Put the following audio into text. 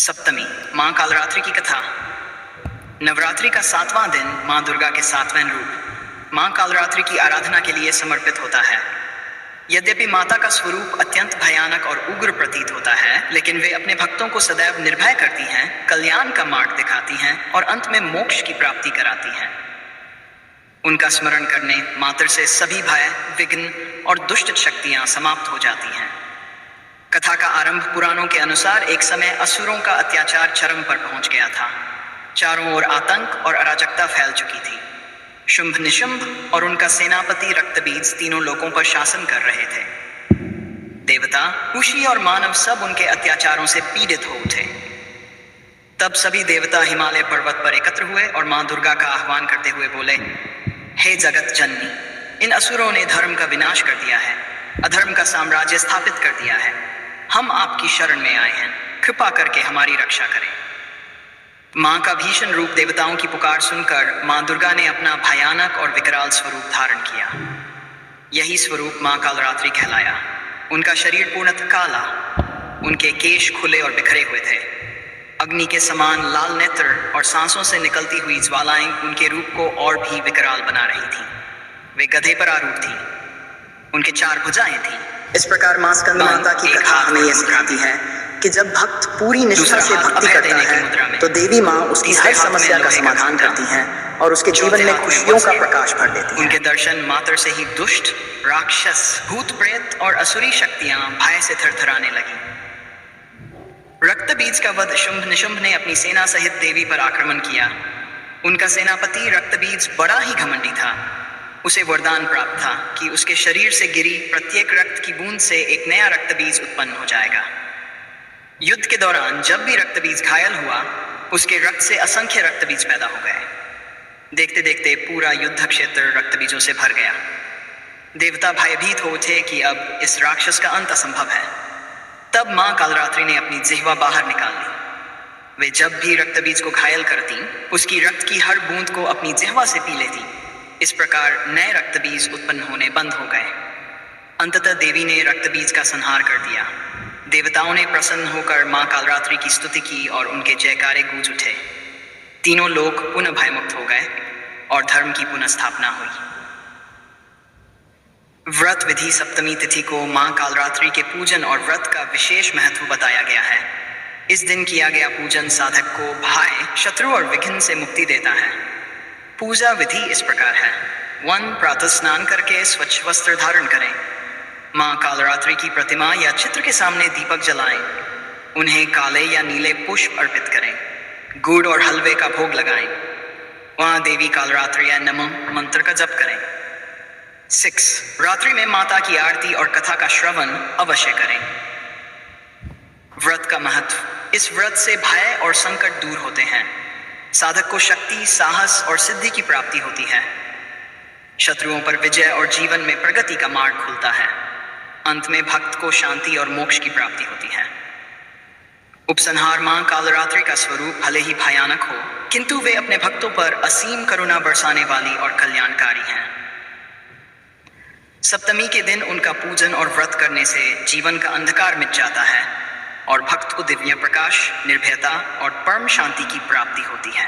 सप्तमी, मां कालरात्रि की कथा। नवरात्रि का 7वां दिन मां दुर्गा के 7वें रूप मां कालरात्रि की आराधना के लिए समर्पित होता है। यद्यपि माता का स्वरूप अत्यंत भयानक और उग्र प्रतीत होता है, लेकिन वे अपने भक्तों को सदैव निर्भय करती हैं, कल्याण का मार्ग दिखाती हैं और अंत में मोक्ष की प्राप्ति कराती हैं। उनका स्मरण करने मात्र से सभी भय, विघ्न और दुष्ट शक्तियां समाप्त हो जाती हैं। कथा का आरंभ पुराणों के अनुसार एक समय असुरों का अत्याचार चरम पर पहुंच गया था। चारों ओर आतंक और अराजकता फैल चुकी थी। शुंभ निशुंभ और उनका सेनापति रक्तबीज तीनों लोगों पर शासन कर रहे थे। देवता, ऋषि और मानव सब उनके अत्याचारों से पीड़ित हो उठे। तब सभी देवता हिमालय पर्वत पर एकत्र हुए और मां दुर्गा का आह्वान करते हुए बोले, हे जगत जननी, इन असुरों ने धर्म का विनाश कर दिया है, अधर्म का साम्राज्य स्थापित कर दिया है। हम आपकी शरण में आए हैं, कृपा करके हमारी रक्षा करें। मां का भीषण रूप देवताओं की पुकार सुनकर मां दुर्गा ने अपना भयानक और विकराल स्वरूप धारण किया। यही स्वरूप मां कालरात्रि कहलाया। उनका शरीर पूर्णतः काला, उनके केश खुले और बिखरे हुए थे। अग्नि के समान लाल नेत्र और सांसों से निकलती हुई ज्वालाएं उनके रूप को और भी विकराल बना रही थीं। वे गधे पर आरूढ़ थीं। उनके 4 भुजाएं थीं। इस प्रकार मां स्कंद माता की कथा हमें यह सिखाती है कि जब भक्त पूरी निष्ठा से भक्ति करता है तो देवी मां उसकी हर समस्या का समाधान करती हैं और उसके जीवन में खुशियों का प्रकाश भर देती हैं। उनके दर्शन मात्र से ही दुष्ट, राक्षस, भूत प्रेत और असुरी शक्तियां भय से थरथराने लगी। रक्तबीज का वध शुंभ निशुंभ ने अपनी सेना सहित देवी पर आक्रमण किया। उनका सेनापति रक्तबीज बड़ा ही घमंडी था। उसे वरदान प्राप्त था कि उसके शरीर से गिरी प्रत्येक रक्त की बूंद से एक नया रक्तबीज उत्पन्न हो जाएगा। युद्ध के दौरान जब भी रक्तबीज घायल हुआ, उसके रक्त से असंख्य रक्तबीज पैदा हो गए। देखते देखते पूरा युद्ध क्षेत्र रक्तबीजों से भर गया। देवता भयभीत हो उठे कि अब इस राक्षस का अंत असंभव है। तब मां कालरात्रि ने अपनी जिह्वा बाहर निकाल ली। वे जब भी रक्तबीज को घायल करती, उसकी रक्त की हर बूंद को अपनी जिह्वा से पी लेती। इस प्रकार नए रक्तबीज उत्पन्न होने बंद हो गए। अंततः देवी ने रक्तबीज का संहार कर दिया। देवताओं ने प्रसन्न होकर मां कालरात्रि की स्तुति की और उनके जयकारे गूंज उठे। तीनों लोग पुनः भयमुक्त हो गए और धर्म की पुनः स्थापना हुई। व्रत विधि। सप्तमी तिथि को मां कालरात्रि के पूजन और व्रत का विशेष महत्व बताया गया है। इस दिन किया गया पूजन साधक को भय, शत्रु और विघ्न से मुक्ति देता है। पूजा विधि इस प्रकार है। 1. प्रातः स्नान करके स्वच्छ वस्त्र धारण करें। मां कालरात्रि की प्रतिमा या चित्र के सामने दीपक जलाएं। उन्हें काले या नीले पुष्प अर्पित करें। गुड़ और हलवे का भोग लगाएं। वहां देवी कालरात्रि या नमः मंत्र का जप करें। 6. रात्रि में माता की आरती और कथा का श्रवण अवश्य करें। व्रत का महत्व। इस व्रत से भय और संकट दूर होते हैं। साधक को शक्ति, साहस और सिद्धि की प्राप्ति होती है। शत्रुओं पर विजय और जीवन में प्रगति का मार्ग खुलता है। अंत में भक्त को शांति और मोक्ष की प्राप्ति होती है। उपसंहार। मां कालरात्रि का स्वरूप भले ही भयानक हो, किंतु वे अपने भक्तों पर असीम करुणा बरसाने वाली और कल्याणकारी हैं। सप्तमी के दिन उनका पूजन और व्रत करने से जीवन का अंधकार मिट जाता है और भक्त को दिव्य प्रकाश, निर्भयता और परम शांति की प्राप्ति होती है।